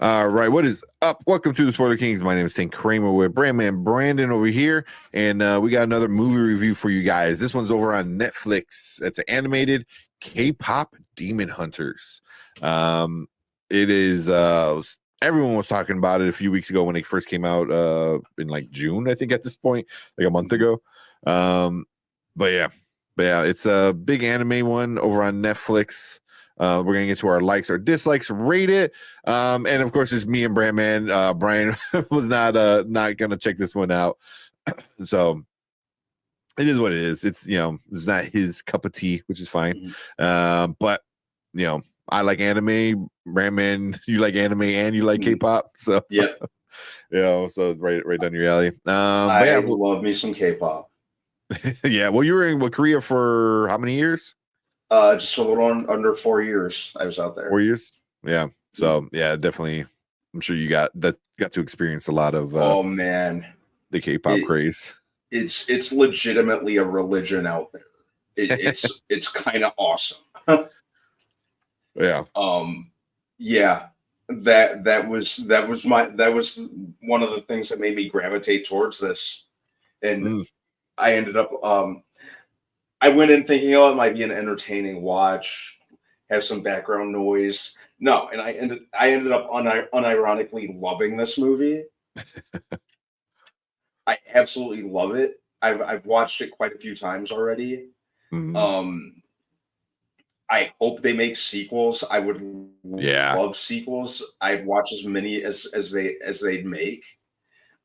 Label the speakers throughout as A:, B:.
A: All right, what is up? Welcome to the Spoiler Kings. My name is Tank Kramer with Brandman Brandon over here, and we got another movie review for you guys. This one's over on Netflix. It's an animated K-pop Demon Hunters. It is everyone was talking about it a few weeks ago when it first came out in like June, I think at this point, like a month ago. But yeah, it's a big anime one over on Netflix. We're gonna get to our likes or dislikes, rate it, and of course it's me and Brandman. Brian was not gonna check this one out, so it is what it is. It's it's not his cup of tea, which is fine. But I like anime. Brandman, you like anime and you like K-pop, so
B: Yeah,
A: so it's right down your alley. But
B: I love me some K-pop.
A: yeah. Well, you were in Korea for how many years?
B: Just a little under 4 years I was out there.
A: 4 years. Yeah. So yeah, definitely. I'm sure you got to experience a lot of
B: Oh man,
A: the K-pop craze.
B: It's legitimately a religion out there. It's kind of awesome.
A: Yeah.
B: Yeah. That was one of the things that made me gravitate towards this, and I ended up I went in thinking, oh, it might be an entertaining watch, have some background noise. No, and I ended up unironically loving this movie. I absolutely love it. I've watched it quite a few times already. I hope they make sequels. I would love sequels. I'd watch as many as they'd make.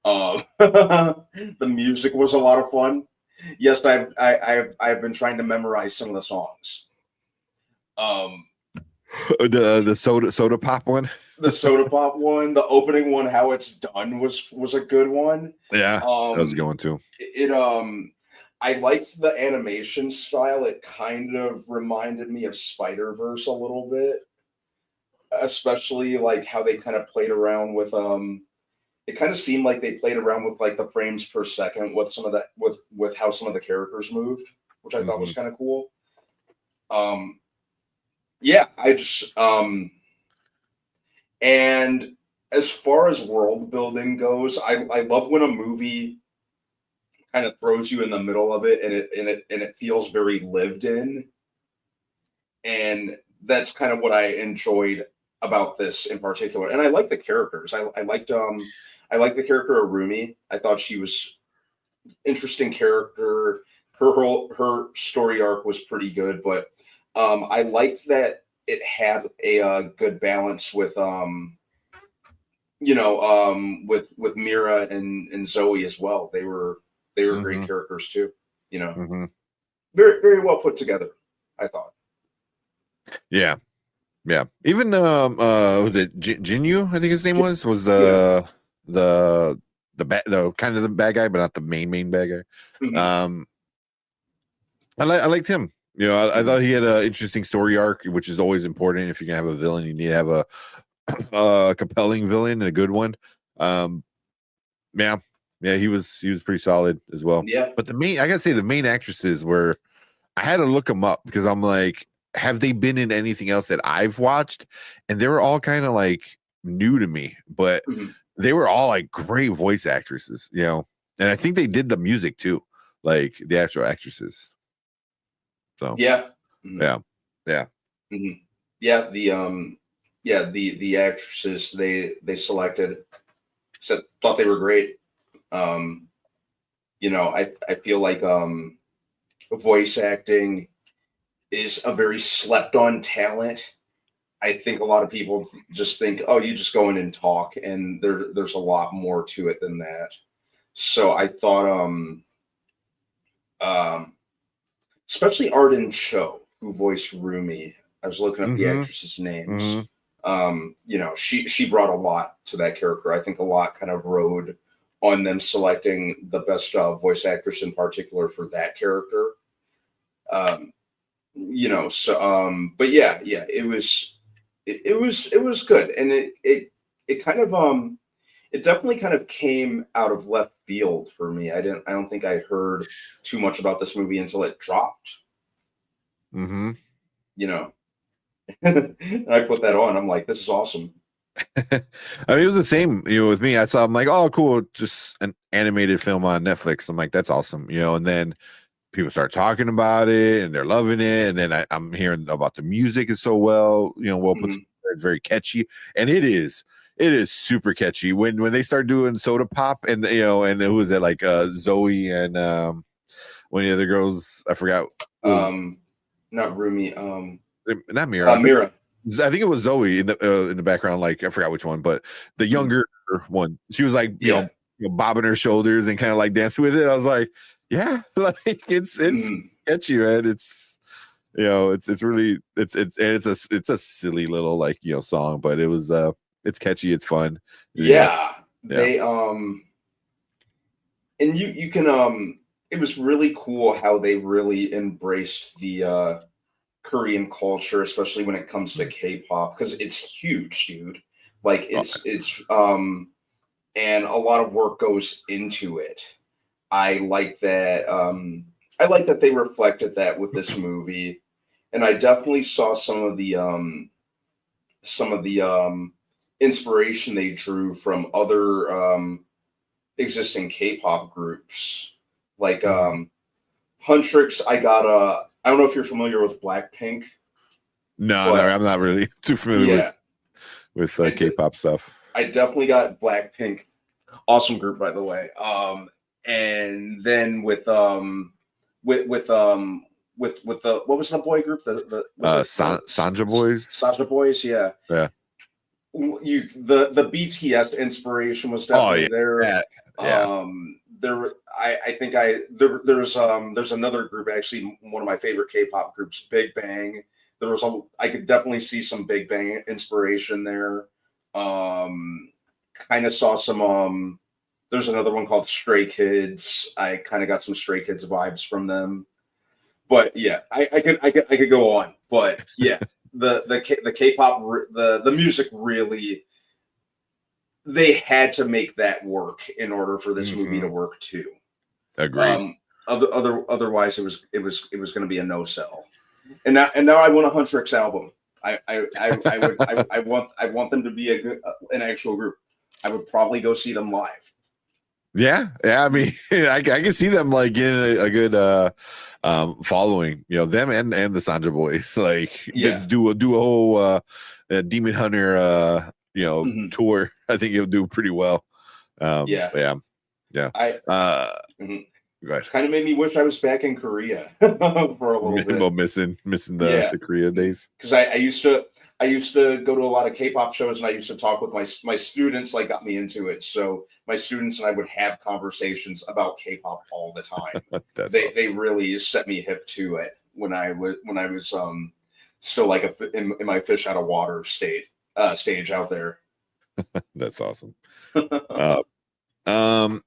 B: The music was a lot of fun. Yes, I've been trying to memorize some of the songs.
A: The soda pop one.
B: The soda pop one, the opening one, how it's done was a good one.
A: Yeah, that was a good one too.
B: I liked the animation style. It kind of reminded me of Spider-Verse a little bit, especially like how they kind of played around with it kind of seemed like they played around with like the frames per second with some of that with how some of the characters moved, which I thought was kind of cool. Yeah, I just and as far as world building goes, I love when a movie kind of throws you in the middle of it and it feels very lived in. And that's kind of what I enjoyed about this in particular. And I like the characters. I liked the character of Rumi. I thought she was interesting character. Her story arc was pretty good, but I liked that it had a good balance with with Mira and Zoe as well. They were great characters too. Very very well put together, I thought.
A: Yeah. Even was it Jinyu? I think his name was the kind of the bad guy, but not the main bad guy. I liked him. I thought he had an interesting story arc, which is always important. If you're gonna have a villain, you need to have a compelling villain and a good one. Yeah, he was pretty solid as well.
B: Yeah,
A: but I gotta say the main actresses were. I had to look them up because I'm like, have they been in anything else that I've watched? And they were all kind of like new to me, but they were all like great voice actresses, and I think they did the music too, like the actual actresses. So
B: yeah.
A: The
B: actresses they selected thought they were great. I feel like voice acting is a very slept on talent. I think a lot of people just think, oh, you just go in and talk, and there's a lot more to it than that. So I thought especially Arden Cho, who voiced Rumi. I was looking up the actresses' names. She brought a lot to that character. I think a lot kind of rode on them selecting the best voice actress in particular for that character. But yeah, it was good, and it kind of it definitely kind of came out of left field for me. I don't think I heard too much about this movie until it dropped. And I put that on. I'm like, this is awesome.
A: I mean, it was the same, with me. I saw, I'm like, oh, cool, just an animated film on Netflix. I'm like, that's awesome, and then people start talking about it and they're loving it. And then I'm hearing about the music is so well put
B: Mhm.
A: together. It's very catchy. And it is super catchy when they start doing soda pop and, and who was it? Like, Zoe and, one of the other girls, I forgot.
B: Not Rumi.
A: Not Mira.
B: Mira.
A: I think it was Zoe in the background. Like, I forgot which one, but the
B: Mhm.
A: younger one. She was like,
B: Yeah.
A: bobbing her shoulders and kind of like dancing with it. I was like, yeah, like it's
B: Mhm.
A: catchy, man. It's really it's a silly little like song, but it's catchy. It's fun.
B: Yeah.
A: Yeah.
B: They and you can it was really cool how they really embraced the Korean culture, especially when it comes to K-pop, because it's huge, dude. Like
A: Oh,
B: it's and a lot of work goes into it. I like that I like that they reflected that with this movie. And I definitely saw some of the inspiration they drew from other existing K-pop groups. Like
A: mhm.
B: Huntrix, I don't know if you're familiar with Blackpink,
A: No,
B: but
A: I'm not really too familiar
B: yeah,
A: with
B: I, de-
A: K-pop stuff.
B: I definitely got Blackpink. Awesome group, by the way. And then with the what was the boy group? The was it the
A: Sanja Boys.
B: Sasha Boys? Yeah.
A: Yeah.
B: The BTS inspiration was
A: Oh
B: definitely
A: yeah.
B: there.
A: Yeah. Yeah.
B: There's another group, actually one of my favorite K-pop groups, Big Bang. I could definitely see some Big Bang inspiration there. Kind of saw some there's another one called Stray Kids. I kind of got some Stray Kids vibes from them. But yeah, I could go on. But yeah, the K-pop, the music really, they had to make that work in order for this movie to
A: Hmm.
B: work too.
A: Agreed.
B: Um, otherwise it was going to be a no sell. And now I want a Huntrix album. I want them to be an actual group. I would probably go see them live.
A: Yeah, yeah. I mean, I can see them like getting a good following. Them and the Sanja Boys like
B: Yeah.
A: do a whole Demon Hunter
B: Mhm.
A: tour. I think it'll do pretty well.
B: Yeah.
A: Yeah, yeah.
B: I
A: Uh,
B: mhm.
A: go ahead.
B: Kind of made me wish I was back in Korea for a little bit.
A: About missing
B: Yeah,
A: the Korea days.
B: because I used to go to a lot of K-pop shows, and I used to talk with my students. Like, got me into it. So my students and I would have conversations about K-pop all the time.
A: That's
B: They
A: awesome.
B: really set me hip to it when I was still like in my fish out of water stage out there.
A: That's awesome. Uh,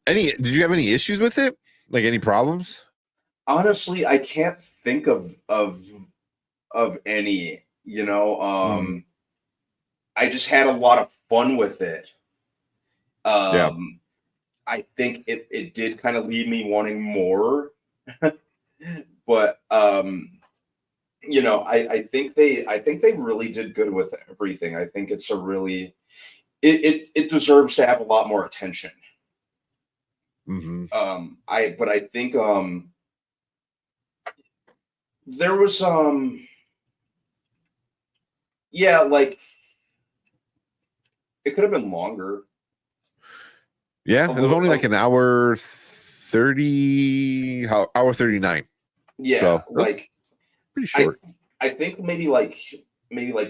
A: did you have any issues with it? Like any problems?
B: Honestly, I can't think of any.
A: Mhm.
B: I just had a lot of fun with it.
A: Yeah.
B: Um, I think it did kind of leave me wanting more, but I think they really did good with everything. I think it's a really it deserves to have a lot more attention.
A: Hmm.
B: I think there was yeah, like it could have been longer,
A: Yeah,
B: a
A: it was
B: little
A: only like an hour 30, hour 39.
B: yeah,
A: So that's
B: like
A: pretty
B: I
A: short.
B: I think maybe like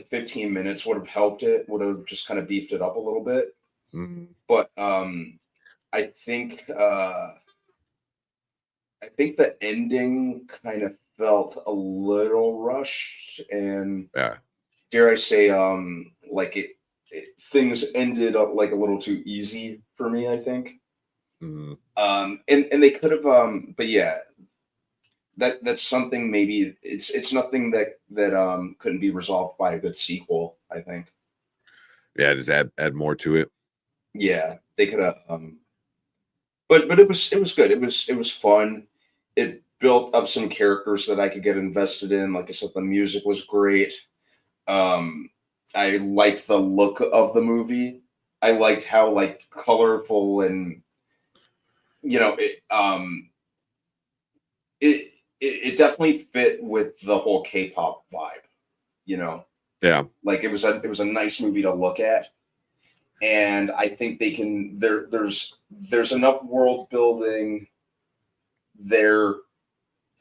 B: 15 minutes would have helped it, would have just kind of beefed it up a little bit.
A: Mhm.
B: But I think the ending kind of felt a little rushed, and
A: Yeah.
B: dare I say, like things ended up like a little too easy for me, I think.
A: Mhm.
B: And they could have, but yeah, that's something, maybe it's nothing that couldn't be resolved by a good sequel, I think.
A: Yeah, just add more to it.
B: Yeah, they could have, but it was good. It was fun. It built up some characters that I could get invested in. Like I said, the music was great. Um, I liked the look of the movie. I liked how like colorful and it it definitely fit with the whole K-pop vibe. You know,
A: Yeah.
B: like it was a nice movie to look at, and I think they can there's enough world building there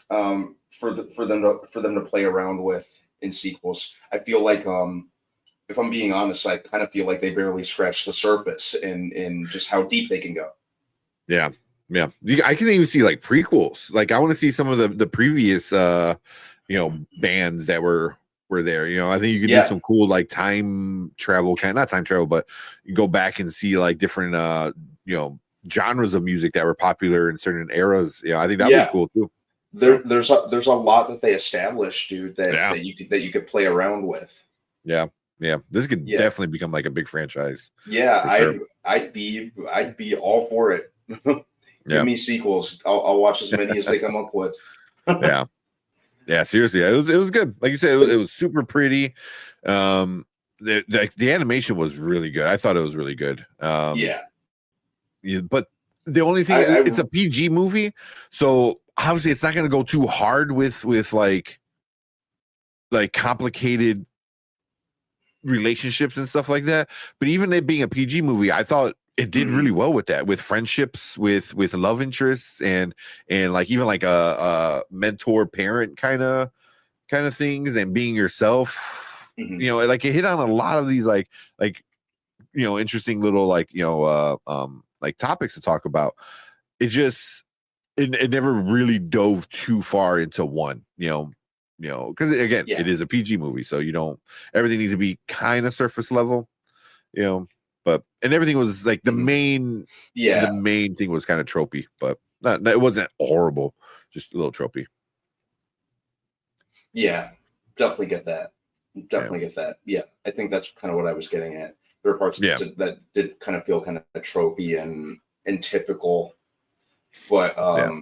B: for them to play around with in sequels. I feel like if I'm being honest, I kind of feel like they barely scratched the surface in just how deep they can go.
A: Yeah. Yeah. I can even see like prequels. Like I want to see some of the previous bands that were there. I think you could do some cool like time travel not time travel, but you go back and see like different genres of music that were popular in certain eras. I think that'd be cool too.
B: There's a lot that they established, dude, that you could play around with.
A: Yeah. Yeah. This could definitely become like a big franchise.
B: Yeah, sure. I'd be all for it. Give me sequels. I'll watch as many as they come up with.
A: Yeah. Yeah, seriously, it was good. Like you said, it was super pretty. The animation was really good. I thought it was really good. But the only thing it's a PG movie, so obviously it's not going to go too hard with like complicated relationships and stuff like that. But even it being a PG movie, I thought it did really well with that, with friendships, with love interests, and like even like a mentor parent kind of things, and being yourself. Like it hit on a lot of these like interesting little like like topics to talk about. It just it never really dove too far into one, because again, it is a PG movie, so everything needs to be kind of surface level, but everything was like the main thing was kind of tropey, but it wasn't horrible, just a little tropey.
B: Yeah, definitely get that. Get that. Yeah, I think that's kind of what I was getting at. There were parts that did kind of feel kind of tropey and typical, but I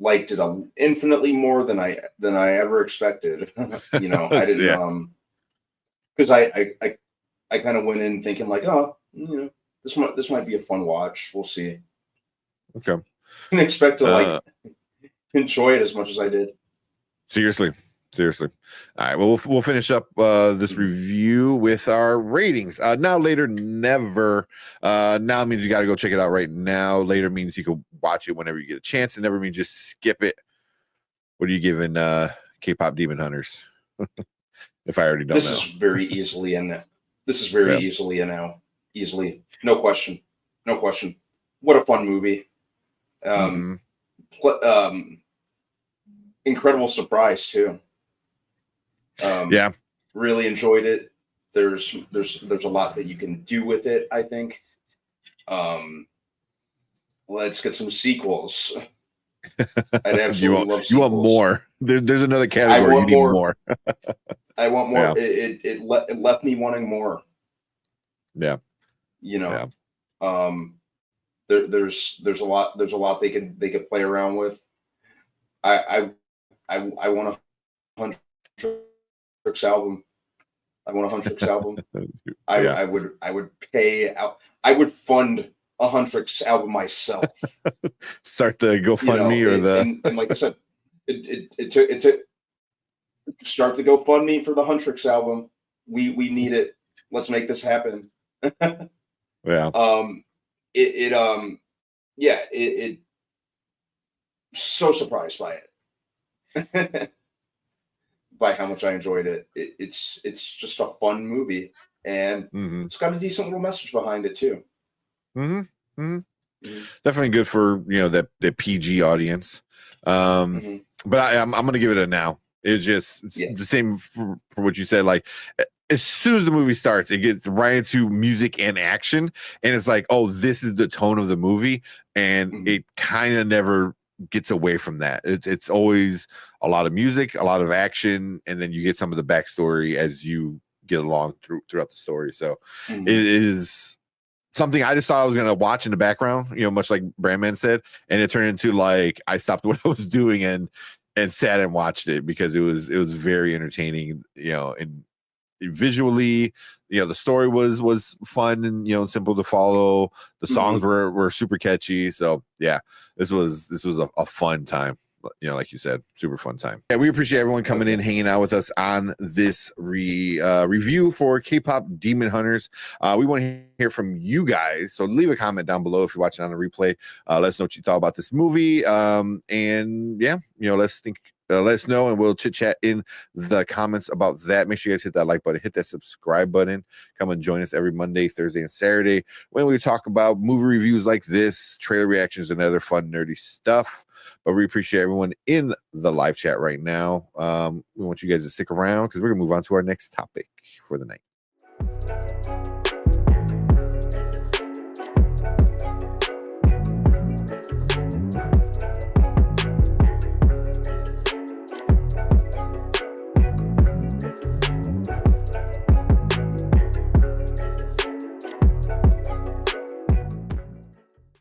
B: liked it infinitely more than I ever expected. I didn't because I kind of went in thinking like, oh, this might be a fun watch. We'll see.
A: Okay.
B: I didn't expect to like enjoy it as much as I did.
A: Seriously. All right. Well, we'll finish up this review with our ratings. Now, later, never. Now means you got to go check it out right now. Later means you can watch it whenever you get a chance. It never means just skip it. What are you giving K-pop Demon Hunters? If I already don't know.
B: This is very easily in there. This is very easily in now. Easily. No question. What a fun movie. Incredible surprise too. Really enjoyed it. There's a lot that you can do with it, I think. Let's get some sequels. I'd absolutely love sequels.
A: You want more. There's another category. You need more.
B: I want more. It left me wanting more.
A: Yeah.
B: There's a lot they could play around with. I want a Huntrix album. I want a Huntrix album. I would pay out. I would fund a Huntrix album myself.
A: Start the GoFundMe
B: and like I said, it took start the GoFundMe for the Huntrix album. We need it. Let's make this happen. It so surprised by it. By how much I enjoyed it. It's just a fun movie, and it's got a decent little message behind it too.
A: Definitely good for the PG audience. But I'm gonna give it a now. It's just the same for what you said. Like as soon as the movie starts, it gets right into music and action, and it's like, oh, this is the tone of the movie, and it kind of never gets away from that. It's always a lot of music, a lot of action, and then you get some of the backstory as you get along throughout the story. So it is something I just thought I was gonna watch in the background, much like Brandman said, and it turned into like I stopped what I was doing and and sat and watched it because it was very entertaining, and visually, the story was fun and simple to follow. The songs were super catchy. So yeah, this was a fun time. Like you said, super fun time. Yeah, we appreciate everyone coming in, hanging out with us on this review for K-Pop Demon Hunters. We want to hear from you guys, so leave a comment down below if you're watching on a replay. Let us know what you thought about this movie, and yeah, let's think. Let us know, and we'll chit chat in the comments about that. Make sure you guys hit that like button, hit that subscribe button. Come and join us every Monday, Thursday, and Saturday when we talk about movie reviews like this, trailer reactions, and other fun, nerdy stuff. But we appreciate everyone in the live chat right now. We want you guys to stick around because we're going to move on to our next topic for the night.